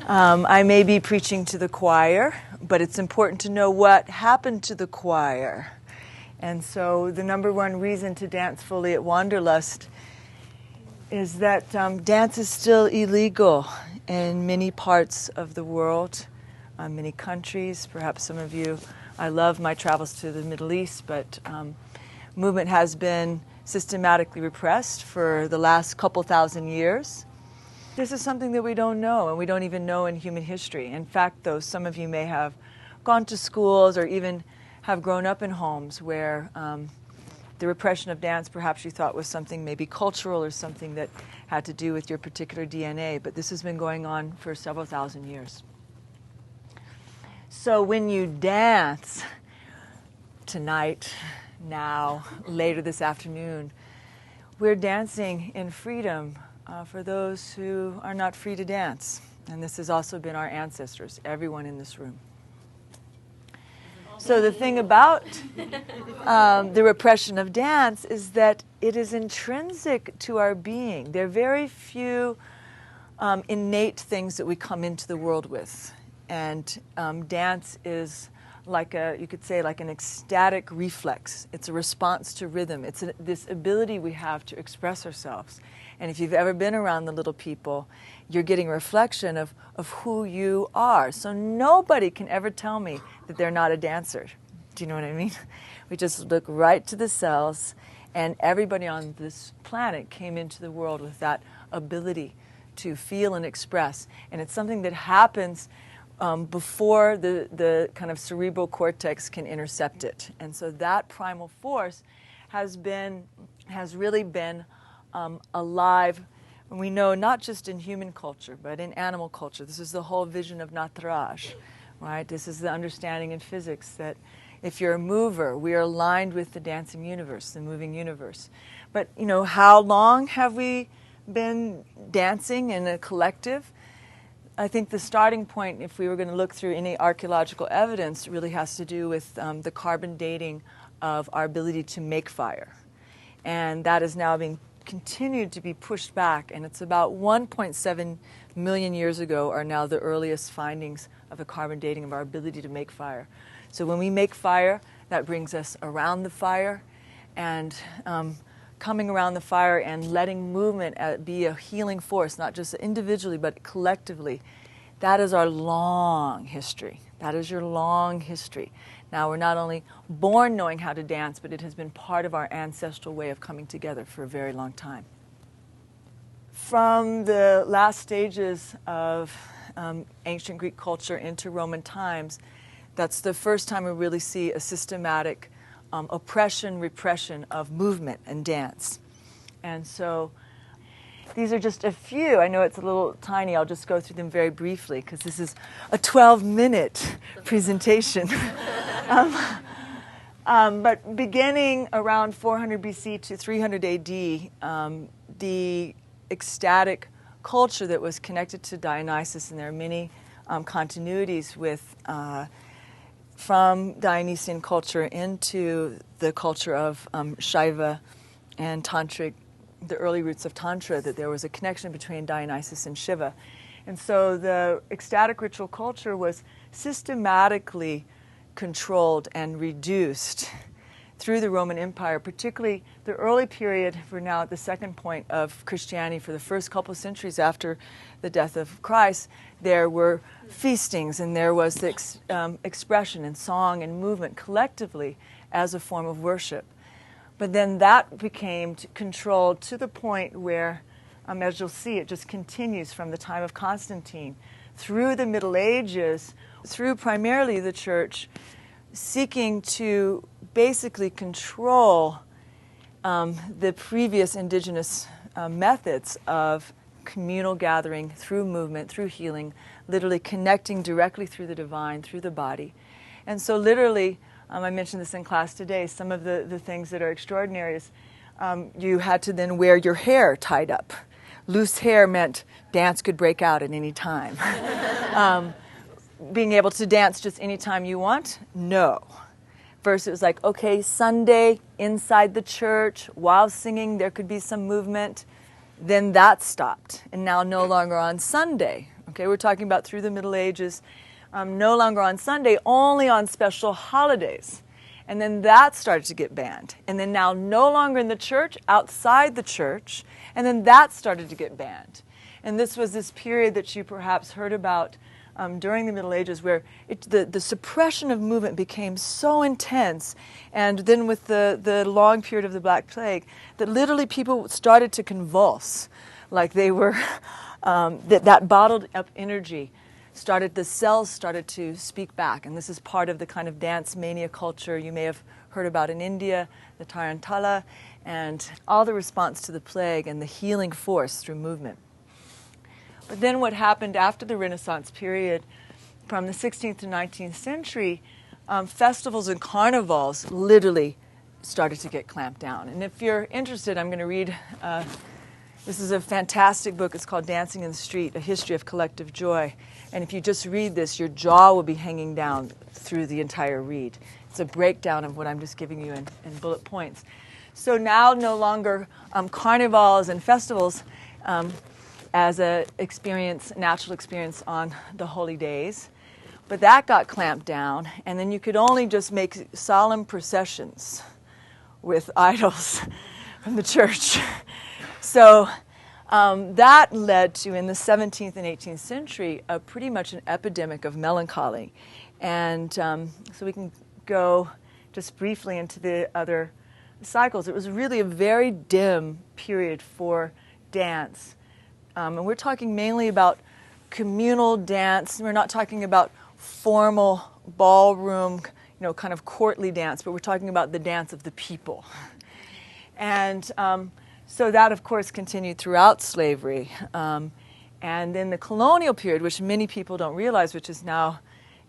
I may be preaching to the choir, but it's important to know what happened to the choir. And so the number one reason to dance fully at Wanderlust is that dance is still illegal in many parts of the world, many countries. Perhaps some of you, I love my travels to the Middle East, but movement has been systematically repressed for the last couple thousand years. This is something that we don't know, and we don't even know in human history. In fact, though, some of you may have gone to schools or even have grown up in homes where the repression of dance perhaps you thought was something maybe cultural or something that had to do with your particular DNA, but this has been going on for several thousand years. So when you dance tonight, now, later this afternoon, we're dancing in freedom for those who are not free to dance. And this has also been our ancestors, everyone in this room. So the thing about the repression of dance is that it is intrinsic to our being. There are very few innate things that we come into the world with. And dance is like you could say like an ecstatic reflex. It's a response to rhythm. It's this ability we have to express ourselves. And if you've ever been around the little people, you're getting a reflection of who you are. So nobody can ever tell me that they're not a dancer. Do you know what I mean? We just look right to the cells, and everybody on this planet came into the world with that ability to feel and express. And it's something that happens before the kind of cerebral cortex can intercept it. And so that primal force has really been alive. And we know not just in human culture, but in animal culture. This is the whole vision of Nataraj, right? This is the understanding in physics that if you're a mover, we are aligned with the dancing universe, the moving universe. But, you know, how long have we been dancing in a collective? I think the starting point, if we were going to look through any archaeological evidence, really has to do with the carbon dating of our ability to make fire. And that is now being continued to be pushed back, and it's about 1.7 million years ago are now the earliest findings of the carbon dating of our ability to make fire. So when we make fire, that brings us around the fire, and coming around the fire and letting movement be a healing force, not just individually but collectively. That is our long history. That is your long history. Now, we're not only born knowing how to dance, but it has been part of our ancestral way of coming together for a very long time. From the last stages of ancient Greek culture into Roman times, that's the first time we really see a systematic oppression, repression of movement and dance. And so these are just a few. I know it's a little tiny. I'll just go through them very briefly because this is a 12-minute presentation. But beginning around 400 BC to 300 AD, the ecstatic culture that was connected to Dionysus, and there are many continuities with from Dionysian culture into the culture of Shiva and Tantric, the early roots of Tantra, that there was a connection between Dionysus and Shiva. And so the ecstatic ritual culture was systematically controlled and reduced through the Roman Empire, particularly the early period. We're now at the second point of Christianity. For the first couple of centuries after the death of Christ, there were feastings, and there was the expression and song and movement collectively as a form of worship. But then that became controlled to the point where, as you'll see, it just continues from the time of Constantine through the Middle Ages, through primarily the church, seeking to basically control the previous indigenous methods of communal gathering through movement, through healing, literally connecting directly through the divine, through the body. And so literally, I mentioned this in class today, some of the things that are extraordinary is you had to then wear your hair tied up. Loose hair meant dance could break out at any time. Being able to dance just any time you want? No. First it was like, okay, Sunday inside the church, while singing there could be some movement. Then that stopped, and now no longer on Sunday. Okay, we're talking about through the Middle Ages, no longer on Sunday, only on special holidays. And then that started to get banned. And then now no longer in the church, outside the church. And then that started to get banned. And this was this period that you perhaps heard about during the Middle Ages, where the suppression of movement became so intense. And then with the long period of the Black Plague, that literally people started to convulse. Like they were, that bottled up energy the cells started to speak back. And this is part of the kind of dance mania culture you may have heard about in India, the Tarantala, and all the response to the plague and the healing force through movement. But then what happened after the Renaissance period, from the 16th to 19th century, festivals and carnivals literally started to get clamped down. And if you're interested, I'm going to read, this is a fantastic book. It's called Dancing in the Street, A History of Collective Joy. And if you just read this, your jaw will be hanging down through the entire read. It's a breakdown of what I'm just giving you in bullet points. So now no longer carnivals and festivals as a natural experience on the holy days. But that got clamped down, and then you could only just make solemn processions with idols from the church. So that led to, in the 17th and 18th century, pretty much an epidemic of melancholy. And so we can go just briefly into the other cycles. It was really a very dim period for dance. And we're talking mainly about communal dance. We're not talking about formal ballroom, kind of courtly dance, but we're talking about the dance of the people. And so that, of course, continued throughout slavery. And then the colonial period, which many people don't realize, which is now,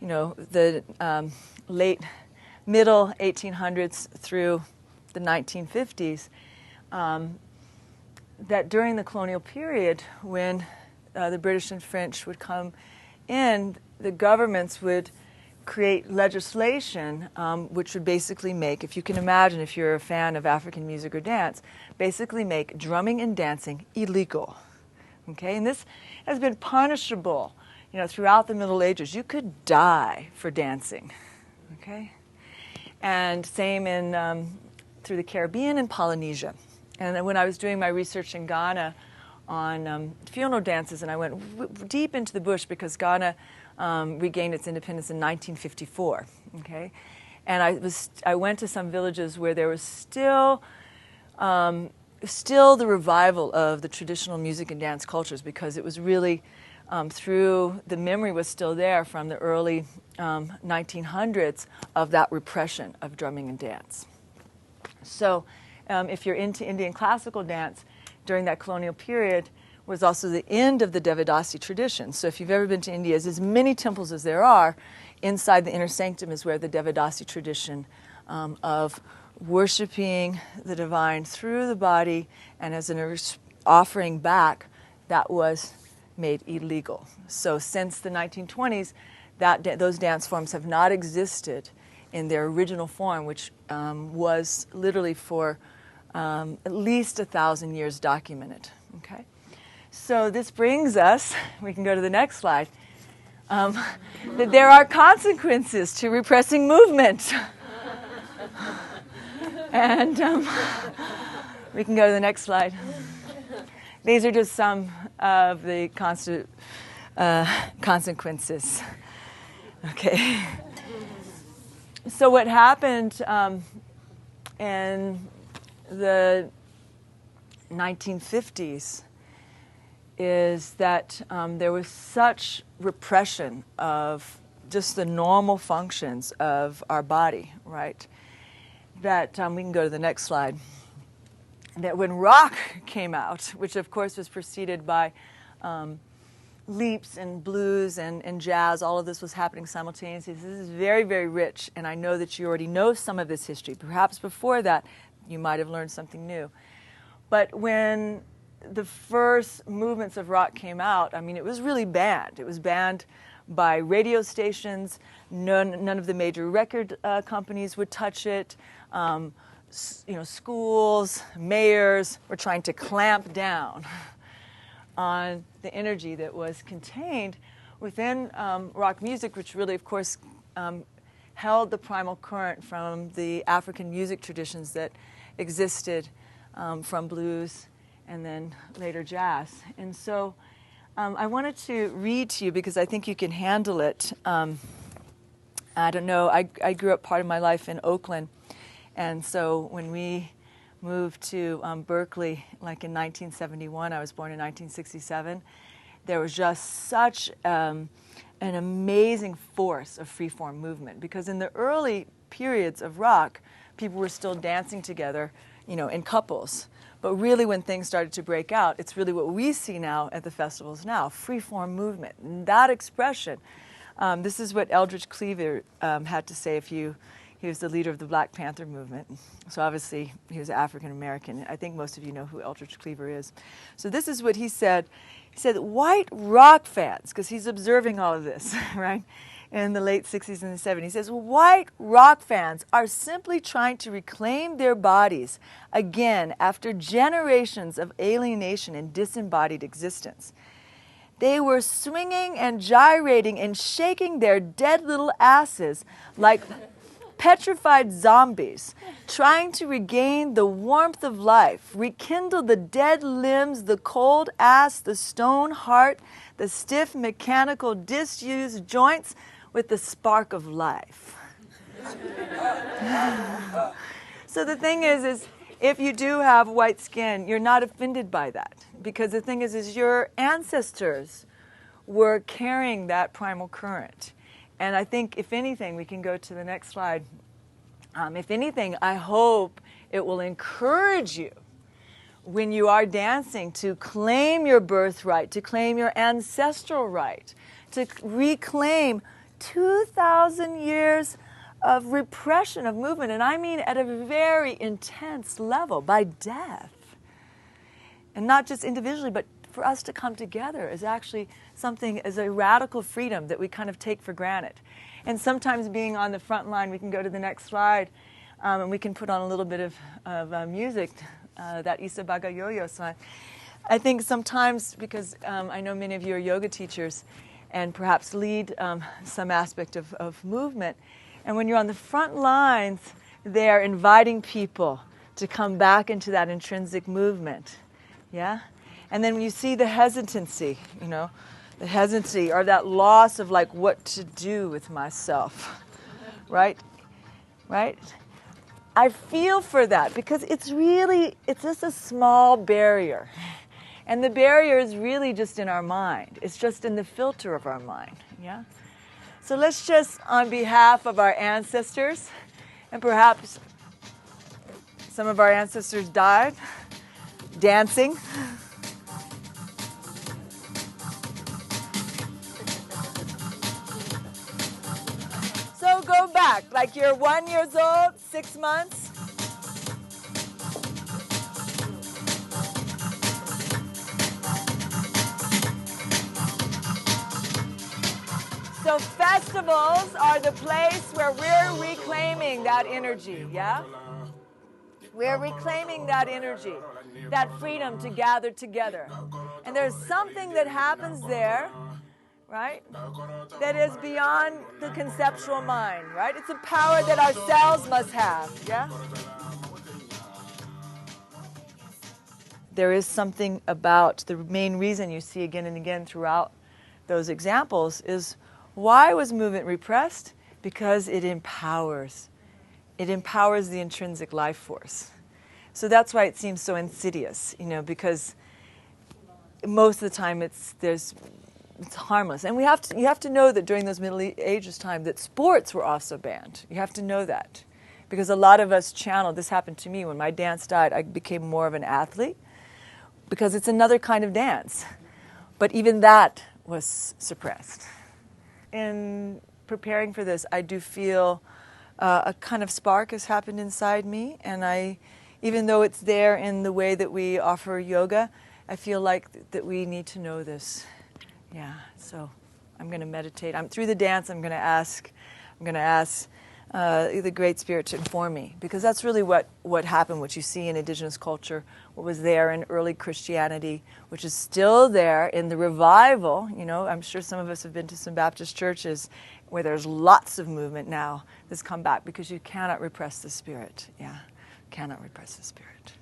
the middle 1800s through the 1950s, that during the colonial period, when the British and French would come in, the governments would create legislation which would basically make, if you can imagine, if you're a fan of African music or dance, basically make drumming and dancing illegal. Okay, and this has been punishable, throughout the Middle Ages. You could die for dancing. Okay, and same in through the Caribbean and Polynesia. And when I was doing my research in Ghana on funeral dances, and I went deep into the bush because Ghana regained its independence in 1954. Okay, and I went to some villages where there was still the revival of the traditional music and dance cultures, because it was really through the memory was still there from the early 1900s of that repression of drumming and dance. So if you're into Indian classical dance, during that colonial period was also the end of the Devadasi tradition. So if you've ever been to India, as many temples as there are, inside the inner sanctum is where the Devadasi tradition of worshiping the divine through the body and as an offering back, that was made illegal. So since the 1920s, those dance forms have not existed in their original form, which was literally for at least 1,000 years documented. Okay, so this brings us, we can go to the next slide, that there are consequences to repressing movement. And we can go to the next slide. These are just some of the consequences. Okay. So what happened in the 1950s is that there was such repression of just the normal functions of our body, right? That we can go to the next slide. That when rock came out, which of course was preceded by leaps and blues and jazz, all of this was happening simultaneously. This is very, very rich, and I know that you already know some of this history. Perhaps before that, you might have learned something new. But when the first movements of rock came out, I mean, it was really banned. It was banned by radio stations. None of the major record companies would touch it. Schools, mayors were trying to clamp down on the energy that was contained within rock music, which really, of course, held the primal current from the African music traditions that existed from blues and then later jazz. And so I wanted to read to you because I think you can handle it. I don't know, I grew up part of my life in Oakland, and so when we moved to Berkeley, like in 1971, I was born in 1967, there was just such an amazing force of freeform movement, because in the early periods of rock, people were still dancing together, you know, in couples. But really when things started to break out, it's really what we see now at the festivals now, freeform movement. And that expression, this is what Eldridge Cleaver had to say. He was the leader of the Black Panther movement. So obviously he was African American. I think most of you know who Eldridge Cleaver is. So this is what he said. He said, white rock fans, because he's observing all of this, right, in the late 60s and the 70s. He says, white rock fans are simply trying to reclaim their bodies again after generations of alienation and disembodied existence. They were swinging and gyrating and shaking their dead little asses like petrified zombies, trying to regain the warmth of life, rekindle the dead limbs, the cold ass, the stone heart, the stiff mechanical disused joints with the spark of life. So the thing is if you do have white skin, you're not offended by that, because the thing is your ancestors were carrying that primal current. And I think, if anything, we can go to the next slide. If anything, I hope it will encourage you when you are dancing to claim your birthright, to claim your ancestral right, to reclaim 2,000 years of repression of movement, and I mean at a very intense level, by death. And not just individually, but for us to come together is actually something, as a radical freedom that we kind of take for granted. And sometimes being on the front line, we can go to the next slide, and we can put on a little bit of music, that Isa Bagayoyo song. I think sometimes, because I know many of you are yoga teachers and perhaps lead some aspect of movement, and when you're on the front lines, they're inviting people to come back into that intrinsic movement, yeah? And then when you see the hesitancy, you know, the hesitancy or that loss of like what to do with myself, right? Right? I feel for that, because it's just a small barrier. And the barrier is really just in our mind. It's just in the filter of our mind, yeah? So let's just, on behalf of our ancestors, and perhaps some of our ancestors died dancing. So go back, like you're 1 year old, 6 months. So festivals are the place where we're reclaiming that energy, yeah? We're reclaiming that energy, that freedom to gather together. And there's something that happens there, right, that is beyond the conceptual mind, right? It's a power that our cells must have, yeah? There is something about the main reason you see again and again throughout those examples is, why was movement repressed? Because it empowers. It empowers the intrinsic life force. So that's why it seems so insidious, you know, because most of the time it's harmless. And you have to know that during those Middle Ages time that sports were also banned. You have to know that. Because a lot of us channeled, this happened to me when my dance died, I became more of an athlete, because it's another kind of dance. But even that was suppressed. In preparing for this, I do feel a kind of spark has happened inside me, and even though it's there in the way that we offer yoga, I feel like that we need to know this. Yeah, so I'm going to meditate. Through the dance, I'm going to ask the Great Spirit to inform me, because that's really what happened, what you see in indigenous culture, what was there in early Christianity, which is still there in the revival. You know, I'm sure some of us have been to some Baptist churches where there's lots of movement now that's come back, because you cannot repress the Spirit. Yeah, cannot repress the Spirit.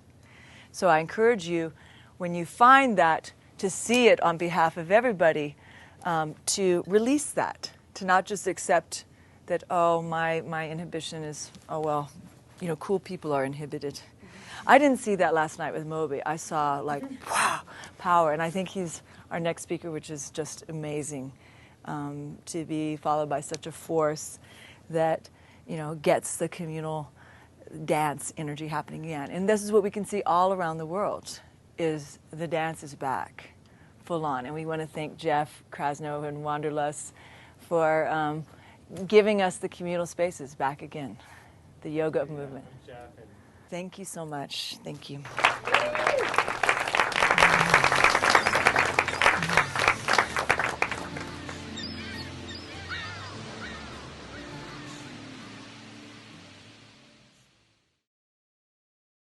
So I encourage you, when you find that, to see it on behalf of everybody, to release that, to not just accept that, oh, my inhibition is, oh, well, you know, cool people are inhibited. I didn't see that last night with Moby. I saw, like, wow, power. And I think he's our next speaker, which is just amazing, to be followed by such a force that, you know, gets the communal dance energy happening again. And this is what we can see all around the world, is the dance is back, full on. And we want to thank Jeff Krasno and Wanderlust for giving us the communal spaces back again, the yoga of movement. Thank you so much. Thank you.